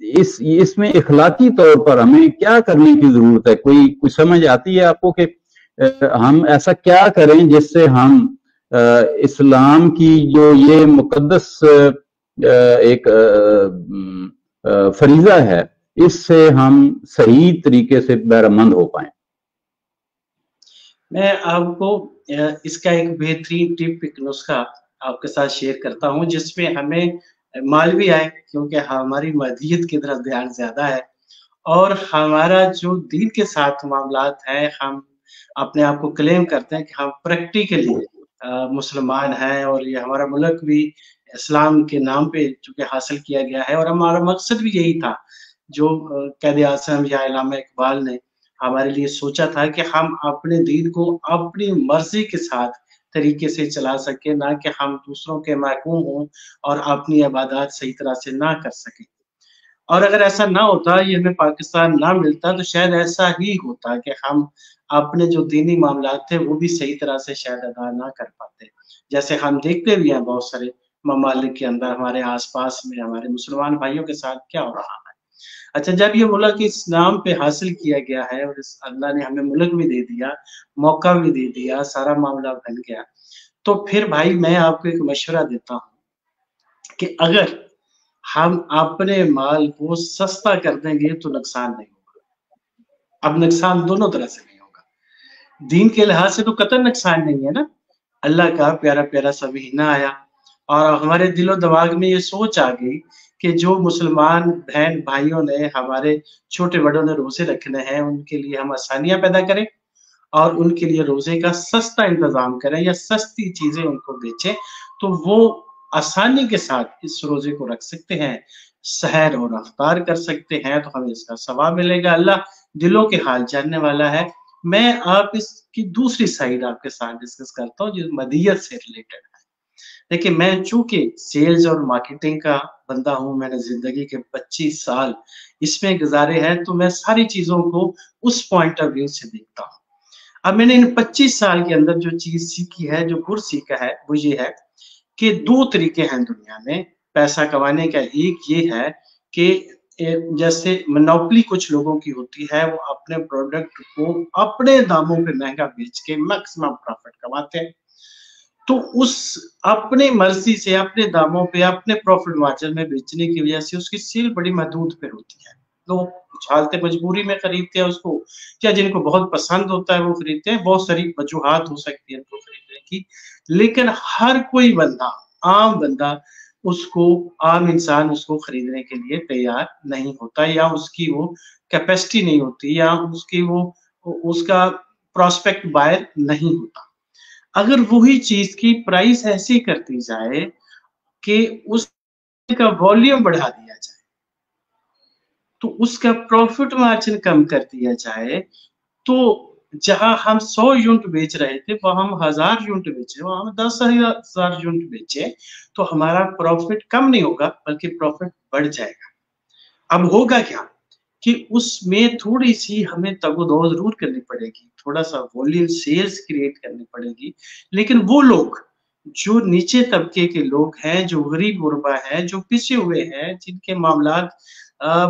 اس میں اخلاقی طور پر ہمیں کیا کرنے کی ضرورت ہے؟ کوئی سمجھ آتی ہے آپ کو کہ ہم ایسا کیا کریں جس سے ہم اسلام کی جو یہ مقدس ایک فریضہ ہے اس سے ہم صحیح طریقے سے بہرمند ہو پائیں؟ میں آپ کو اس کا ایک بہترین ٹپ، ایک نسخہ آپ کے ساتھ شیئر کرتا ہوں جس میں ہمیں مال بھی آئے، کیونکہ ہماری مادیت کی طرف دھیان زیادہ ہے، اور ہمارا جو دین کے ساتھ معاملات ہیں، ہم اپنے آپ کو کلیم کرتے ہیں کہ ہم پریکٹیکلی مسلمان ہیں، اور یہ ہمارا ملک بھی اسلام کے نام پہ چونکہ حاصل کیا گیا ہے، اور ہمارا مقصد بھی یہی تھا جو قائد اعظم یا علامہ اقبال نے ہمارے لیے سوچا تھا کہ ہم اپنے دین کو اپنی مرضی کے ساتھ طریقے سے چلا سکیں، نہ کہ ہم دوسروں کے محکوم ہوں اور اپنی عبادات صحیح طرح سے نہ کر سکیں۔ اور اگر ایسا نہ ہوتا، یہ ہمیں پاکستان نہ ملتا، تو شاید ایسا ہی ہوتا کہ ہم اپنے جو دینی معاملات تھے وہ بھی صحیح طرح سے شاید ادا نہ کر پاتے، جیسے ہم دیکھتے بھی ہیں بہت سارے ممالک کے اندر، ہمارے آس پاس میں ہمارے مسلمان بھائیوں کے ساتھ کیا ہو رہا ہے۔ اچھا، جب یہ ملک اس نام پہ حاصل کیا گیا ہے اور اللہ نے ہمیں ملک بھی دے دیا، موقع بھی دے دیا، سارا معاملہ بن گیا، تو پھر بھائی میں آپ کو ایک مشورہ دیتا ہوں کہ اگر ہم اپنے مال کو سستا کر دیں گے تو نقصان نہیں ہوگا۔ اب نقصان دونوں طرح سے نہیں ہوگا، دین کے لحاظ سے تو قطعا نقصان نہیں ہے نا، اللہ کا پیارا پیارا سا مہینہ آیا اور ہمارے دل و دماغ میں یہ سوچ آ گئی کہ جو مسلمان بہن بھائیوں نے، ہمارے چھوٹے بڑوں نے روزے رکھنے ہیں، ان کے لیے ہم آسانیاں پیدا کریں اور ان کے لیے روزے کا سستا انتظام کریں یا سستی چیزیں ان کو بیچیں، تو وہ آسانی کے ساتھ اس روزے کو رکھ سکتے ہیں، سحر اور افطار کر سکتے ہیں، تو ہمیں اس کا ثواب ملے گا۔ اللہ دلوں کے حال جاننے والا ہے۔ میں آپ اس کی دوسری سائیڈ آپ کے ساتھ ڈسکس کرتا ہوں جو مدیت سے ریلیٹڈ ہے۔ دیکھیں، میں چونکہ سیلز اور مارکیٹنگ کا بندہ ہوں، میں نے زندگی کے 25 سال اس میں گزارے ہیں، تو میں ساری چیزوں کو اس پوائنٹ آف ویو سے دیکھتا ہوں۔ اب میں نے ان 25 سال کے اندر جو چیز سیکھی ہے، جو گر سیکھا ہے، وہ یہ ہے کہ 2 طریقے ہیں دنیا میں پیسہ کمانے کا۔ ایک یہ ہے کہ جیسے منوپلی کچھ لوگوں کی ہوتی ہے، وہ اپنے پروڈکٹ کو اپنے داموں پہ مہنگا بیچ کے میکسیمم پروفٹ کماتے ہیں، تو اس اپنے مرضی سے اپنے داموں پہ اپنے پروفٹ مارجن میں بیچنے کی وجہ سے اس کی سیل بڑی محدود پہ ہوتی ہے۔ لوگ چھالتے مجبوری میں خریدتے ہیں اس کو، یا جن کو بہت پسند ہوتا ہے وہ خریدتے ہیں۔ بہت ساری وجوہات ہو سکتی ہیں ان کو خریدنے کی، لیکن ہر کوئی بندہ، عام بندہ اس کو، عام انسان اس کو خریدنے کے لیے تیار نہیں ہوتا، یا اس کی وہ کیپیسٹی نہیں ہوتی، یا اس کا پراسپیکٹ بائر نہیں ہوتا۔ اگر وہی چیز کی پرائس ایسی کرتی جائے کہ اس کا والیوم بڑھا دیا جائے، تو اس کا پروفٹ مارجن کم کر دیا جائے، تو جہاں ہم 100 یونٹ بیچ رہے تھے وہ ہم 1000 یونٹ بیچے، وہ ہم 10,000 یونٹ بیچے، تو ہمارا پروفٹ کم نہیں ہوگا بلکہ پروفٹ بڑھ جائے گا۔ اب ہوگا کیا کہ اس میں تھوڑی سی ہمیں تگ و دو ضرور کرنی پڑے گی، تھوڑا سا والیوم سیلز کریٹ کرنی پڑے گی، لیکن وہ لوگ جو نیچے طبقے کے لوگ ہیں، جو غریب غربا ہیں، جو پسے ہوئے ہیں، جن کے معاملات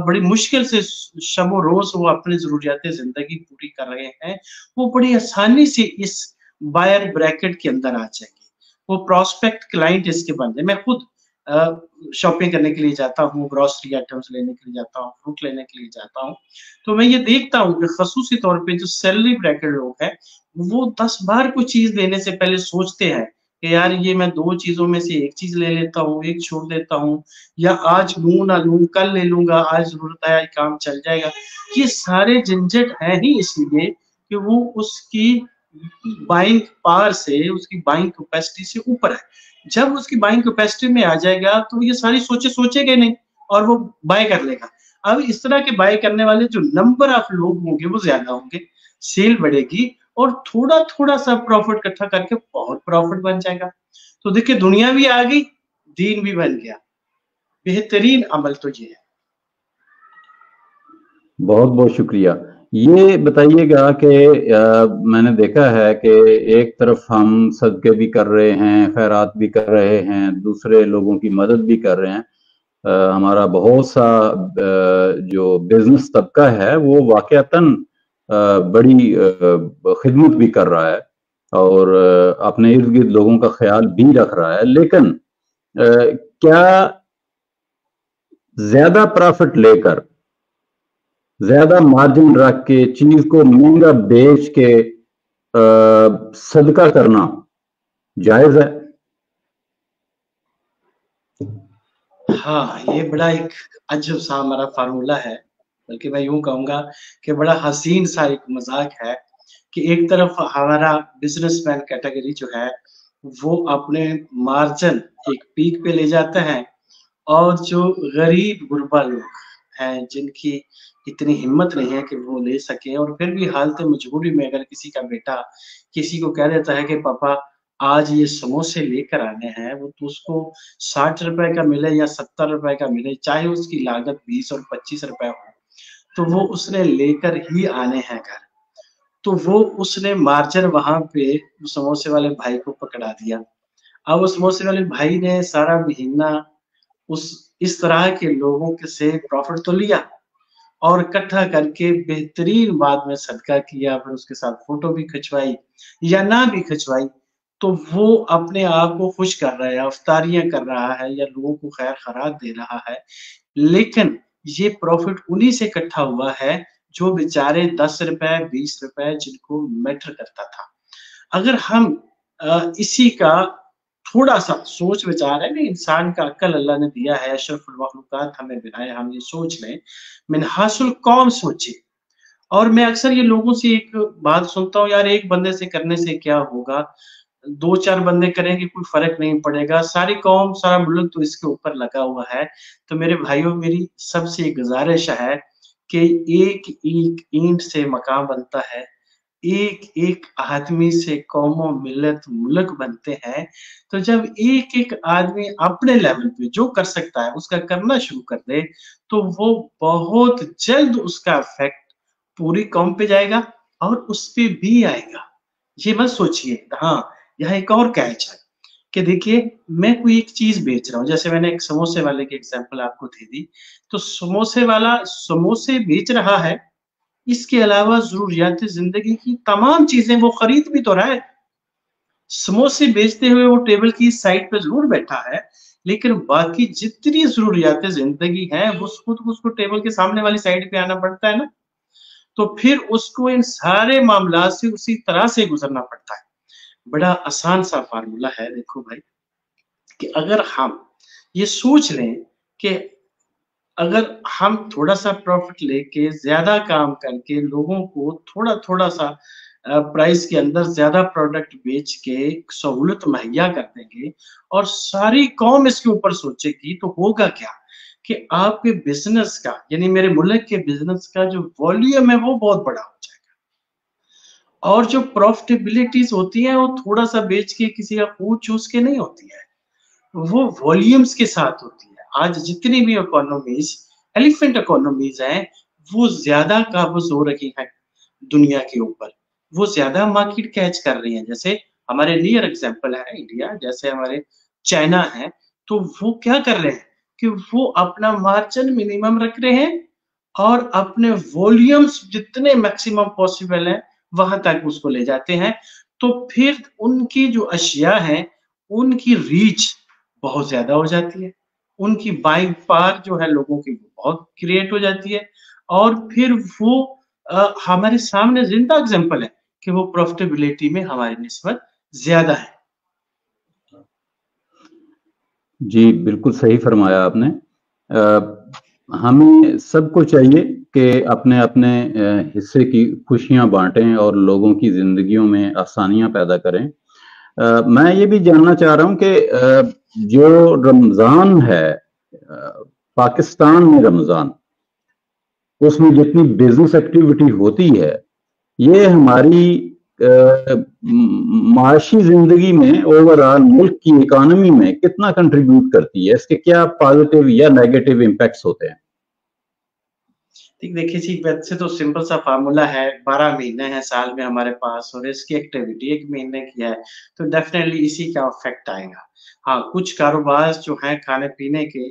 بڑی مشکل سے شب و روز وہ اپنی ضروریات زندگی پوری کر رہے ہیں، وہ بڑی آسانی سے اس بائر بریکٹ کے اندر آ جائیں گے، وہ پراسپیکٹ کلائنٹ اس کے بن جائیں۔ میں خود شاپنگ کرنے کے لیے جاتا ہوں، گروسری آئٹمز لینے کے لیے جاتا ہوں، فروٹ لینے کے لیے جاتا ہوں، تو میں یہ دیکھتا ہوں کہ خصوصی طور پہ جو سیلری بریکٹ لوگ ہیں، وہ 10 بار کوئی چیز لینے سے پہلے سوچتے ہیں کہ یار یہ میں 2 چیزوں میں سے ایک چیز لے لیتا ہوں، ایک چھوڑ دیتا ہوں، یا آج لوں نہ لوں، کل لے لوں گا، آج ضرورت ہے کام چل جائے گا۔ یہ سارے جھنجٹ ہیں ہی اس لیے کہ وہ اس کی بائنگ پاور سے، اس کی بائنگ کیپیسٹی سے اوپر ہے۔ جب اس کی بائنگ کیپیسٹی میں آ جائے گا تو یہ ساری سوچے گا نہیں اور وہ بائی کر لے گا۔ اب اس طرح کے بائی کرنے والے جو نمبر آف لوگ ہوں گے وہ زیادہ ہوں گے، سیل بڑھے گی اور تھوڑا تھوڑا سا پروفٹ اکٹھا کر کے بہت پروفٹ بن جائے گا۔ تو دیکھیں، دنیا بھی آ گئی، دین بھی بن گیا۔ بہترین عمل تو یہ ہے۔ بہت بہت شکریہ۔ یہ بتائیے گا کہ میں نے دیکھا ہے کہ ایک طرف ہم صدقے بھی کر رہے ہیں، خیرات بھی کر رہے ہیں، دوسرے لوگوں کی مدد بھی کر رہے ہیں، ہمارا بہت سا جو بزنس طبقہ ہے وہ واقعتاً بڑی خدمت بھی کر رہا ہے اور اپنے ارد گرد لوگوں کا خیال بھی رکھ رہا ہے، لیکن کیا زیادہ پرافٹ لے کر، زیادہ مارجن رکھ کے، چیز کو مہنگا بیچ کے صدقہ کرنا جائز ہے؟ ہاں، یہ بڑا ایک عجب سا ہمارا فارمولہ ہے، بلکہ میں یوں کہوں گا کہ بڑا حسین سا ایک مذاق ہے کہ ایک طرف ہمارا بزنس مین کیٹیگری جو ہے وہ اپنے مارجن ایک پیک پہ لے جاتا ہے، اور جو غریب غربا لوگ ہیں جن کی اتنی ہمت نہیں ہے کہ وہ لے سکیں، اور پھر بھی حالت مجبوری میں اگر کسی کا بیٹا کسی کو کہہ دیتا ہے کہ پاپا آج یہ سموسے لے کر آنے ہیں، وہ تو اس کو 60 روپے کا ملے یا 70 روپے کا ملے، چاہے اس کی لاگت 20 اور 25 روپے ہو، تو وہ اس نے لے کر ہی آنے ہیں گھر۔ تو وہ اس نے مارجن وہاں پہ سموسے والے بھائی کو پکڑا دیا۔ اب اس سموسے والے بھائی نے سارا مہینہ اس طرح کے لوگوں سے پروفٹ تو لیا، اور اکٹھا کر کے بہترین بعد میں صدقہ کیا، پھر اس کے ساتھ فوٹو بھی کھنچوائی یا نہ بھی کھنچوائی، تو وہ اپنے آپ کو خوش کر رہا ہے، افطاریاں کر رہا ہے یا لوگوں کو خیر خیرات دے رہا ہے، لیکن یہ پروفٹ انہی سے اکٹھا ہوا ہے جو بیچارے 10 روپے 20 روپے جن کو میٹر کرتا تھا۔ اگر ہم اسی کا تھوڑا سا سوچ وچار ہے کہ انسان کا عقل اللہ نے دیا ہے، اشرف المخلوقات ہمیں بنایا، ہم یہ سوچ لیں، منحاص القوم سوچے۔ اور میں اکثر یہ لوگوں سے ایک بات سنتا ہوں، یار ایک بندے سے کرنے سے کیا ہوگا، 2-4 بندے کریں گے کوئی فرق نہیں پڑے گا، ساری قوم سارا ملک تو اس کے اوپر لگا ہوا ہے۔ تو میرے بھائیوں، میری سب سے ایک گزارش ہے کہ ایک ایک اینٹ سے مکان بنتا ہے، ایک ایک آدمی سے قوم و ملت ملک بنتے ہیں۔ تو جب ایک ایک آدمی اپنے لیول پہ جو کر سکتا ہے اس کا کرنا شروع کر دے، تو وہ بہت جلد اس کا افیکٹ پوری قوم پہ جائے گا اور اس پہ بھی آئے گا۔ یہ مت سوچئے۔ ہاں، یہاں ایک اور کیچ ہے کہ دیکھیے، میں کوئی ایک چیز بیچ رہا ہوں، جیسے میں نے ایک سموسے والے کی ایگزامپل آپ کو دے دی، تو سموسے والا سموسے بیچ رہا ہے، اس کے علاوہ ضروریات زندگی کی تمام چیزیں وہ خرید بھی تو رہا ہے۔ سموسے بیچتے ہوئے وہ ٹیبل کی سائڈ پہ ضرور بیٹھا ہے، لیکن باقی جتنی ضروریات زندگی ہیں اس کو ٹیبل کے سامنے والی سائڈ پہ آنا پڑتا ہے نا، تو پھر اس کو ان سارے معاملات سے اسی طرح سے گزرنا پڑتا ہے۔ بڑا آسان سا فارمولہ ہے، دیکھو بھائی، کہ اگر ہم یہ سوچ لیں کہ اگر ہم تھوڑا سا پروفٹ لے کے زیادہ کام کر کے لوگوں کو تھوڑا تھوڑا سا پرائز کے اندر زیادہ پروڈکٹ بیچ کے سہولت مہیا کر دیں گے اور ساری قوم اس کے اوپر سوچے گی، تو ہوگا کیا کہ آپ کے بزنس کا، یعنی میرے ملک کے بزنس کا جو والیوم ہے وہ بہت بڑا ہو جائے گا، اور جو پروفٹیبلٹیز ہوتی ہیں وہ تھوڑا سا بیچ کے کسی کا خون چوس کے نہیں ہوتی ہے، وہ والیومز کے ساتھ ہوتی ہے۔ آج جتنی بھی اکانومیز ایلیفنٹ اکانومیز ہیں، وہ زیادہ قابض ہو رہی ہیں دنیا کے اوپر، وہ زیادہ مارکیٹ کیچ کر رہی ہیں۔ جیسے ہمارے نیئر ایگزامپل ہے انڈیا، جیسے ہمارے چائنا ہے، تو وہ کیا کر رہے ہیں کہ وہ اپنا مارجن منیمم رکھ رہے ہیں اور اپنے والیومز جتنے میکسیمم پاسبل ہیں وہاں تک اس کو لے جاتے ہیں، تو پھر ان کی جو اشیاء ہیں ان کی ریچ بہت زیادہ ہو جاتی ہے، ان کی بائنگ پاور جو ہے لوگوں کی بہت کریٹ ہو جاتی ہے، اور پھر وہ ہمارے سامنے زندہ اگزامپل ہے کہ وہ پروفٹیبلٹی میں ہماری نسبت زیادہ ہے۔ جی بالکل صحیح فرمایا آپ نے۔ ہمیں سب کو چاہیے کہ اپنے اپنے حصے کی خوشیاں بانٹیں اور لوگوں کی زندگیوں میں آسانیاں پیدا کریں۔ میں یہ بھی جاننا چاہ رہا ہوں کہ جو رمضان ہے، پاکستان میں رمضان، اس میں جتنی بزنس ایکٹیویٹی ہوتی ہے، یہ ہماری معاشی زندگی میں اوور آل ملک کی اکانومی میں کتنا کنٹریبیوٹ کرتی ہے؟ اس کے کیا پازیٹیو یا نیگیٹو امپیکٹس ہوتے ہیں؟ دیکھیے جی، ویسے تو سمپل سا فارمولہ ہے، 12 مہینے ہیں سال میں ہمارے پاس، اور اس کی ایکٹیویٹی 1 مہینے کی ہے، تو ڈیفینیٹلی اسی کا افیکٹ آئے گا۔ ہاں، کچھ کاروبار جو ہیں کھانے پینے کے،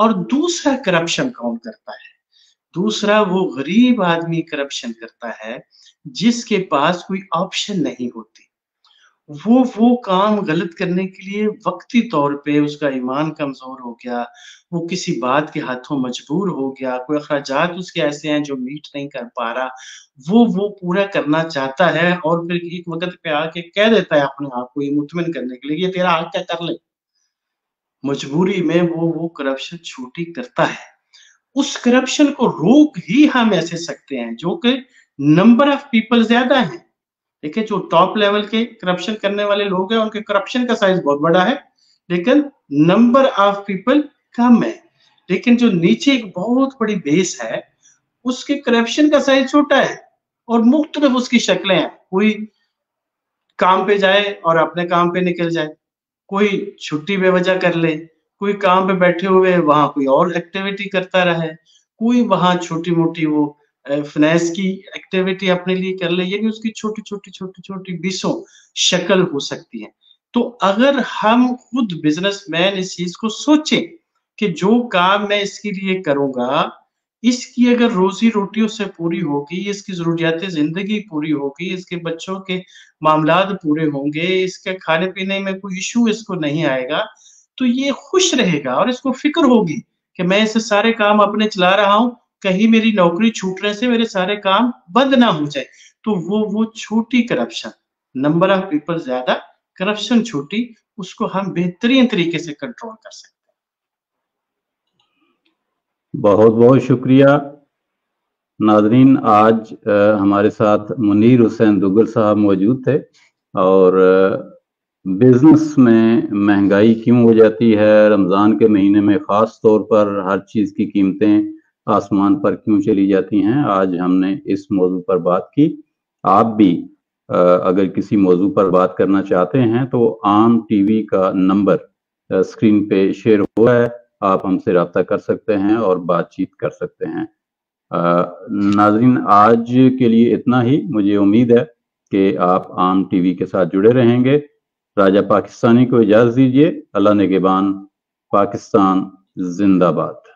اور دوسرا کرپشن کون کرتا ہے؟ دوسرا وہ غریب آدمی کرپشن کرتا ہے جس کے پاس کوئی آپشن نہیں ہوتی. وہ کام غلط کرنے کے لیے وقتی طور پہ اس کا ایمان کمزور ہو گیا، وہ کسی بات کے ہاتھوں مجبور ہو گیا، کوئی اخراجات اس کے ایسے ہیں جو میٹ نہیں کر پا رہا، وہ پورا کرنا چاہتا ہے اور پھر ایک وقت پہ آ کے کہہ دیتا ہے اپنے آپ کو یہ مطمئن کرنے کے لیے یہ تیرا حق کیا کر لے. مجبوری میں وہ کرپشن چھوٹی کرتا ہے. اس کرپشن کو روک ہی ہم ایسے سکتے ہیں جو کہ نمبر آف پیپل زیادہ ہیں. دیکھیں جو ٹاپ لیول کے کرپشن کرنے والے لوگ ہیں ان کے کرپشن کا سائز بہت بڑا ہے لیکن نمبر آف پیپل کم ہے. لیکن جو نیچے ایک بہت بڑی بیس ہے اس کے کرپشن کا سائز چھوٹا ہے اور مختلف اس کی شکلیں ہیں. کوئی کام پہ جائے اور اپنے کام پہ نکل جائے، کوئی چھٹی بے وجہ کر لے، کوئی کام پہ بیٹھے ہوئے وہاں کوئی اور ایکٹیویٹی کرتا رہے، کوئی وہاں چھوٹی موٹی وہ فنانس کی ایکٹیویٹی اپنے لیے کر لے. یعنی اس کی چھوٹی بیسوں شکل ہو سکتی ہے. تو اگر ہم خود بزنس مین اس چیز کو سوچیں کہ جو کام میں اس کے لیے کروں گا اس کی اگر روزی روٹی اس سے پوری ہوگی، اس کی ضروریات زندگی پوری ہوگی، اس کے بچوں کے معاملات پورے ہوں گے، اس کے کھانے پینے میں کوئی ایشو اس کو نہیں آئے گا تو یہ خوش رہے گا اور اس کو فکر ہوگی کہ میں اس سارے کام اپنے چلا رہا ہوں، کہیں میری نوکری چھوٹنے سے میرے سارے کام بند نہ ہو جائے. تو وہ چھوٹی کرپشن، نمبر آف پیپل زیادہ، کرپشن چھوٹی، اس کو ہم بہترین طریقے سے کنٹرول کر سکتے ہیں. بہت بہت شکریہ. ناظرین، آج ہمارے ساتھ منیر حسین دگل صاحب موجود تھے اور بزنس میں مہنگائی کیوں ہو جاتی ہے، رمضان کے مہینے میں خاص طور پر ہر چیز کی قیمتیں آسمان پر کیوں چلی جاتی ہیں، آج ہم نے اس موضوع پر بات کی. آپ بھی اگر کسی موضوع پر بات کرنا چاہتے ہیں تو عام ٹی وی کا نمبر اسکرین پہ شیئر ہوا ہے، آپ ہم سے رابطہ کر سکتے ہیں اور بات چیت کر سکتے ہیں. ناظرین، آج کے لیے اتنا ہی. مجھے امید ہے کہ آپ عام ٹی وی کے ساتھ جڑے رہیں گے. راجہ پاکستانی کو اجازت دیجیے. اللہ نگہبان. پاکستان زندہ باد.